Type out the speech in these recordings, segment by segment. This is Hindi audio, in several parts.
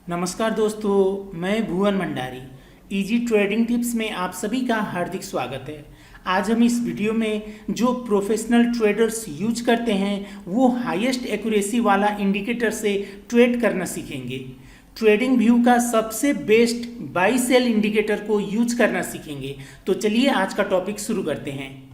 नमस्कार दोस्तों, मैं भुवन भंडारी। इजी ट्रेडिंग टिप्स में आप सभी का हार्दिक स्वागत है। आज हम इस वीडियो में जो प्रोफेशनल ट्रेडर्स यूज करते हैं वो हाईएस्ट एक्यूरेसी वाला इंडिकेटर से ट्रेड करना सीखेंगे। ट्रेडिंग व्यू का सबसे बेस्ट बाई सेल इंडिकेटर को यूज करना सीखेंगे। तो चलिए आज का टॉपिक शुरू करते हैं।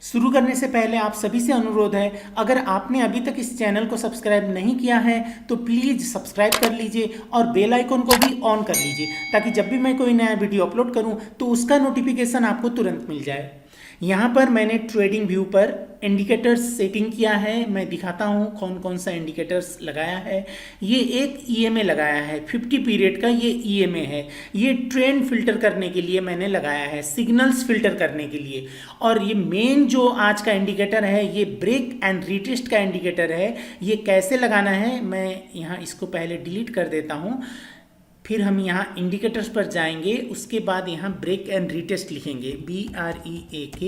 शुरू करने से पहले आप सभी से अनुरोध है, अगर आपने अभी तक इस चैनल को सब्सक्राइब नहीं किया है तो प्लीज़ सब्सक्राइब कर लीजिए और बेल आइकन को भी ऑन कर लीजिए ताकि जब भी मैं कोई नया वीडियो अपलोड करूं तो उसका नोटिफिकेशन आपको तुरंत मिल जाए। यहाँ पर मैंने ट्रेडिंग व्यू पर इंडिकेटर्स सेटिंग किया है। मैं दिखाता हूँ कौन कौन सा इंडिकेटर्स लगाया है। ये एक ईएमए लगाया है 50 पीरियड का, ये ईएमए है। ये ट्रेंड फिल्टर करने के लिए मैंने लगाया है, सिग्नल्स फिल्टर करने के लिए। और ये मेन जो आज का इंडिकेटर है ये ब्रेक एंड रिटेस्ट का इंडिकेटर है। ये कैसे लगाना है मैं यहाँ इसको पहले डिलीट कर देता हूँ, फिर हम यहाँ इंडिकेटर्स पर जाएंगे। उसके बाद यहाँ ब्रेक एंड रिटेस्ट लिखेंगे, BREAKANDRETEST।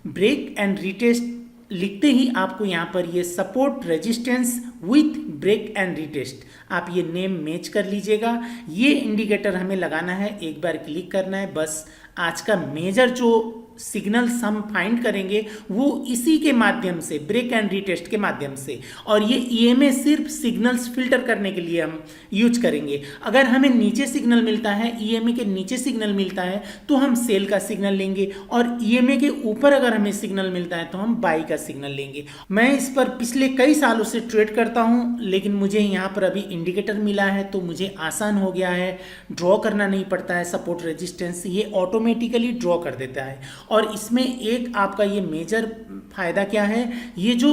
ब्रेक एंड रिटेस्ट लिखते ही आपको यहाँ पर ये support resistance with break and retest, आप ये नेम मैच कर लीजिएगा। ये इंडिकेटर हमें लगाना है, एक बार क्लिक करना है बस। आज का मेजर जो सिग्नल्स हम फाइंड करेंगे वो इसी के माध्यम से, ब्रेक एंड रिटेस्ट के माध्यम से। और ये ईएमए सिर्फ सिग्नल्स फिल्टर करने के लिए हम यूज करेंगे। अगर हमें नीचे सिग्नल मिलता है, ईएमए के नीचे सिग्नल मिलता है तो हम सेल का सिग्नल लेंगे, और ईएमए के ऊपर अगर हमें सिग्नल मिलता है तो हम बाई का सिग्नल लेंगे। मैं इस पर पिछले कई सालों से ट्रेड करता हूँ, लेकिन मुझे यहाँ पर अभी इंडिकेटर मिला है तो मुझे आसान हो गया है, ड्रॉ करना नहीं पड़ता है। सपोर्ट रेजिस्टेंस ये ऑटोमेटिकली ड्रॉ कर देता है। और इसमें एक आपका ये मेजर फायदा क्या है, ये जो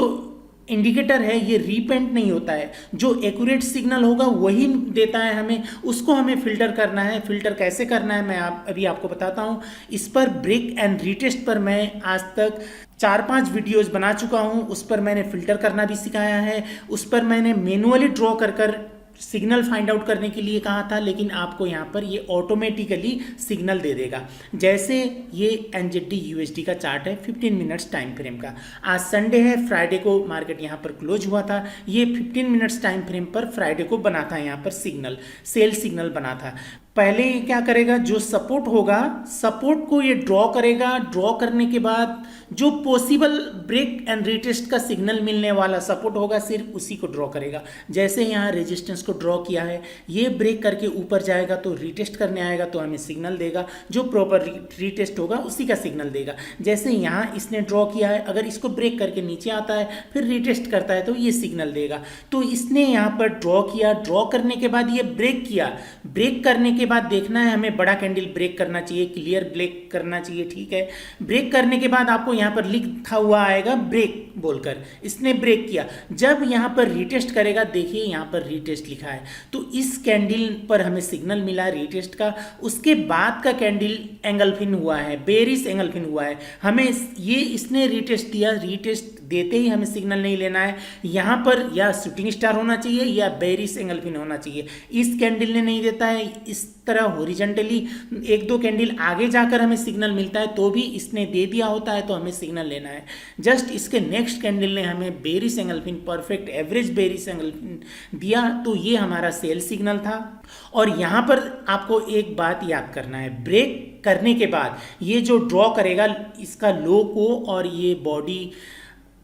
इंडिकेटर है ये रीपेंट नहीं होता है। जो एक्यूरेट सिग्नल होगा वही देता है हमें, उसको हमें फिल्टर करना है। फिल्टर कैसे करना है मैं अभी आपको बताता हूँ। इस पर ब्रेक एंड रिटेस्ट पर मैं आज तक 4-5 वीडियोस बना चुका हूँ। उस पर मैंने फिल्टर करना भी सिखाया है, उस पर मैंने मैनुअली ड्रॉ कर सिग्नल फाइंड आउट करने के लिए कहा था, लेकिन आपको यहाँ पर ये ऑटोमेटिकली सिग्नल दे देगा। जैसे ये एनजेडी यूएसडी का चार्ट है 15 मिनट्स टाइम फ्रेम का। आज संडे है, फ्राइडे को मार्केट यहाँ पर क्लोज हुआ था। ये 15 मिनट्स टाइम फ्रेम पर फ्राइडे को बना था, यहाँ पर सिग्नल, सेल सिग्नल बना था। पहले ये क्या करेगा, जो सपोर्ट होगा सपोर्ट को ये ड्रॉ करेगा। ड्रॉ करने के बाद जो पॉसिबल ब्रेक एंड रिटेस्ट का सिग्नल मिलने वाला सपोर्ट होगा सिर्फ उसी को ड्रॉ करेगा। जैसे यहाँ रेजिस्टेंस को ड्रॉ किया है, ये ब्रेक करके ऊपर जाएगा तो रिटेस्ट करने आएगा तो हमें सिग्नल देगा, जो प्रॉपर रिटेस्ट होगा उसी का सिग्नल देगा। जैसे यहाँ इसने ड्रॉ किया है, अगर इसको ब्रेक करके नीचे आता है फिर रिटेस्ट करता है तो ये सिग्नल देगा। तो इसने यहाँ पर ड्रॉ किया, ड्रॉ करने के बाद ये ब्रेक किया। ब्रेक करने के बाद देखना है हमें बड़ा कैंडल ब्रेक करना चाहिए, क्लियर ब्रेक करना चाहिए, ठीक है। ब्रेक करने के बाद आपको यहाँ पर लिखा हुआ आएगा ब्रेक बोलकर, इसने ब्रेक किया। जब यहाँ पर रिटेस्ट करेगा, देखिए यहाँ पर रिटेस्ट लिखा है, तो इस कैंडल पर हमें सिग्नल मिला रिटेस्ट का। उसके बाद का कैंडल एंगल्फिन हुआ है, बेरिश एंगल्फिन हुआ है। हमें ये इसने रिटेस्ट दिया, रिटेस्ट देते ही हमें सिग्नल नहीं लेना है। यहाँ पर या शूटिंग स्टार होना चाहिए या बेरिश एंगल्फिन होना चाहिए। इस कैंडल ने नहीं देता है, इस तरह हॉरिजॉन्टली 1-2 कैंडल आगे जाकर हमें सिग्नल मिलता है तो भी इसने दे दिया होता है तो हमें सिग्नल लेना है। जस्ट इसके नेक्स्ट कैंडल ने हमें बेरिश एंगल्फिन, परफेक्ट एवरेज बेरिश एंगल्फिन दिया, तो ये हमारा सेल सिग्नल था। और यहाँ पर आपको एक बात याद करना है, ब्रेक करने के बाद ये जो ड्रॉ करेगा इसका लो को, और ये बॉडी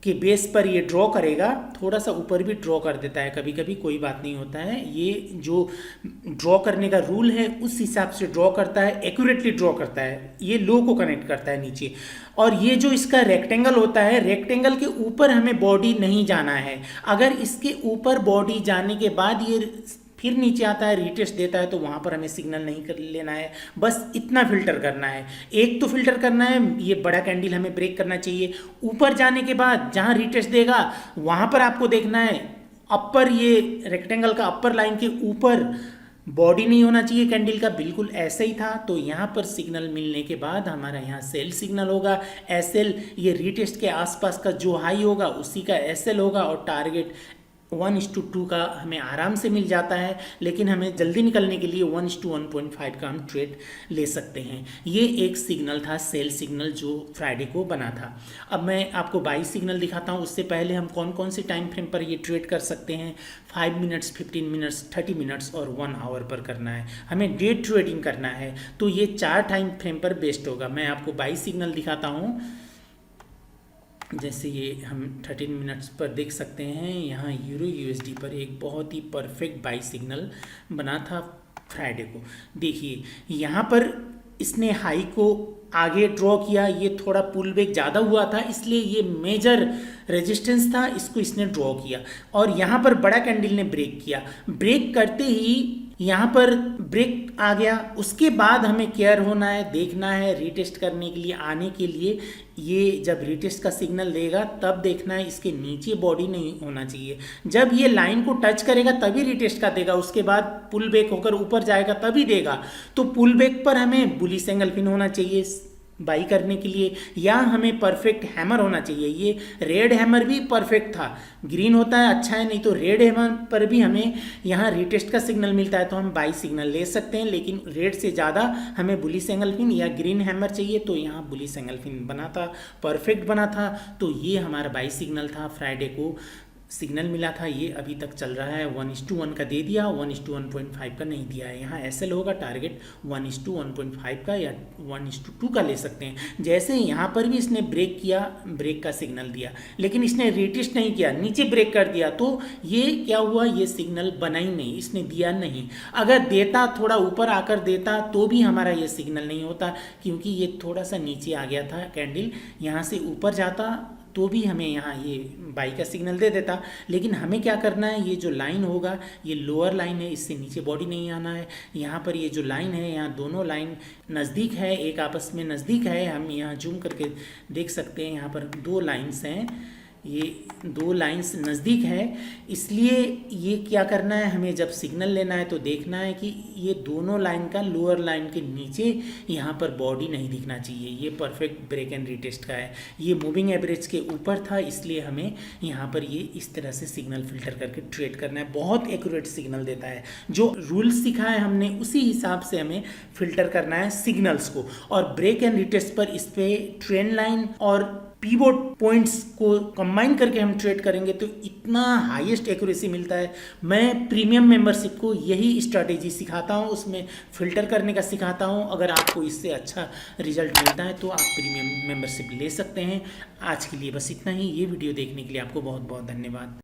के बेस पर ये ड्रॉ करेगा, थोड़ा सा ऊपर भी ड्रॉ कर देता है कभी कभी, कोई बात नहीं होता है। ये जो ड्रॉ करने का रूल है उस हिसाब से ड्रॉ करता है, एक्यूरेटली ड्रॉ करता है। ये लो को कनेक्ट करता है नीचे। और ये जो इसका रेक्टेंगल होता है, रेक्टेंगल के ऊपर हमें बॉडी नहीं जाना है। अगर इसके ऊपर बॉडी जाने के बाद ये फिर नीचे आता है, रिटेस्ट देता है, तो वहाँ पर हमें सिग्नल नहीं कर लेना है। बस इतना फिल्टर करना है। एक तो फिल्टर करना है, ये बड़ा कैंडल हमें ब्रेक करना चाहिए। ऊपर जाने के बाद जहाँ रिटेस्ट देगा वहाँ पर आपको देखना है अपर, ये रेक्टेंगल का अपर लाइन के ऊपर बॉडी नहीं होना चाहिए कैंडल का, बिल्कुल ऐसे ही था। तो यहाँ पर सिग्नल मिलने के बाद हमारा यहाँ सेल सिग्नल होगा। एसएल ये रिटेस्ट के आसपास का जो हाई होगा उसी का एसएल होगा, और टारगेट 1:2 का हमें आराम से मिल जाता है, लेकिन हमें जल्दी निकलने के लिए 1:1.5 का हम ट्रेड ले सकते हैं। ये एक सिग्नल था, सेल सिग्नल, जो फ्राइडे को बना था। अब मैं आपको बाई सिग्नल दिखाता हूँ। उससे पहले हम कौन कौन से टाइम फ्रेम पर ये ट्रेड कर सकते हैं। 5 मिनट्स, 15 मिनट्स, 30 मिनट्स और 1 आवर पर करना है। हमें डे ट्रेडिंग करना है, तो ये 4 टाइम फ्रेम पर बेस्ट होगा। मैं आपको बाई सिग्नल दिखाता हूँ। जैसे ये हम 13 मिनट्स पर देख सकते हैं, यहाँ यूरो यूएसडी पर एक बहुत ही परफेक्ट बाई सिग्नल बना था फ्राइडे को। देखिए यहाँ पर इसने हाई को आगे ड्रॉ किया, ये थोड़ा पुल बैक ज़्यादा हुआ था, इसलिए ये मेजर रेजिस्टेंस था, इसको इसने ड्रॉ किया और यहाँ पर बड़ा कैंडल ने ब्रेक किया। ब्रेक करते ही यहाँ पर ब्रेक आ गया। उसके बाद हमें केयर होना है, देखना है, रीटेस्ट करने के लिए आने के लिए ये जब रीटेस्ट का सिग्नल देगा तब देखना है, इसके नीचे बॉडी नहीं होना चाहिए। जब ये लाइन को टच करेगा तभी रीटेस्ट का देगा, उसके बाद पुल बैक होकर ऊपर जाएगा तभी देगा। तो पुल बैक पर हमें बुलिश एंगल्फिन होना चाहिए बाई करने के लिए, या हमें परफेक्ट हैमर होना चाहिए। ये रेड हैमर भी परफेक्ट था, ग्रीन होता है अच्छा है, नहीं तो रेड हैमर पर भी हमें यहाँ रिटेस्ट का सिग्नल मिलता है तो हम बाई सिग्नल ले सकते हैं। लेकिन रेड से ज़्यादा हमें बुलिश एंगल्फिन या ग्रीन हैमर चाहिए, तो यहाँ बुलिश एंगल्फिन बना था, परफेक्ट बना था। तो ये हमारा बाई सिग्नल था, फ्राइडे को सिग्नल मिला था। ये अभी तक चल रहा है, 1:1 का दे दिया, 1:1.5 का नहीं दिया है। यहाँ एसएल होगा टारगेट 1:1.5 का या 1:2 का ले सकते हैं। जैसे यहाँ पर भी इसने ब्रेक किया, ब्रेक का सिग्नल दिया, लेकिन इसने रिटेस्ट नहीं किया, नीचे ब्रेक कर दिया, तो ये क्या हुआ, ये सिग्नल बना ही नहीं, इसने दिया नहीं। अगर देता, थोड़ा ऊपर आकर देता तो भी हमारा ये सिग्नल नहीं होता, क्योंकि ये थोड़ा सा नीचे आ गया था कैंडल। यहाँ से ऊपर जाता तो भी हमें यहाँ ये बाई का सिग्नल दे देता। लेकिन हमें क्या करना है, ये जो लाइन होगा ये लोअर लाइन है, इससे नीचे बॉडी नहीं आना है। यहाँ पर ये जो लाइन है, यहाँ दोनों लाइन नज़दीक है, एक आपस में नज़दीक है। हम यहाँ जूम करके देख सकते हैं, यहाँ पर 2 लाइन्स हैं, ये 2 लाइंस नज़दीक है। इसलिए ये क्या करना है, हमें जब सिग्नल लेना है तो देखना है कि ये दोनों लाइन का लोअर लाइन के नीचे यहाँ पर बॉडी नहीं दिखना चाहिए। ये परफेक्ट ब्रेक एंड रिटेस्ट का है, ये मूविंग एवरेज के ऊपर था, इसलिए हमें यहाँ पर ये इस तरह से सिग्नल फिल्टर करके ट्रेड करना है। बहुत एक्यूरेट सिग्नल देता है, जो रूल्स सीखा है हमने उसी हिसाब से हमें फिल्टर करना है सिग्नल्स को। और ब्रेक एंड रिटेस्ट पर इस पर ट्रेंड लाइन और पीवोट पॉइंट्स को कंबाइन करके हम ट्रेड करेंगे तो इतना हाईएस्ट एक्यूरेसी मिलता है। मैं प्रीमियम मेंबरशिप को यही स्ट्रैटेजी सिखाता हूँ, उसमें फ़िल्टर करने का सिखाता हूँ। अगर आपको इससे अच्छा रिजल्ट मिलता है तो आप प्रीमियम मेंबरशिप ले सकते हैं। आज के लिए बस इतना ही। ये वीडियो देखने के लिए आपको बहुत बहुत धन्यवाद।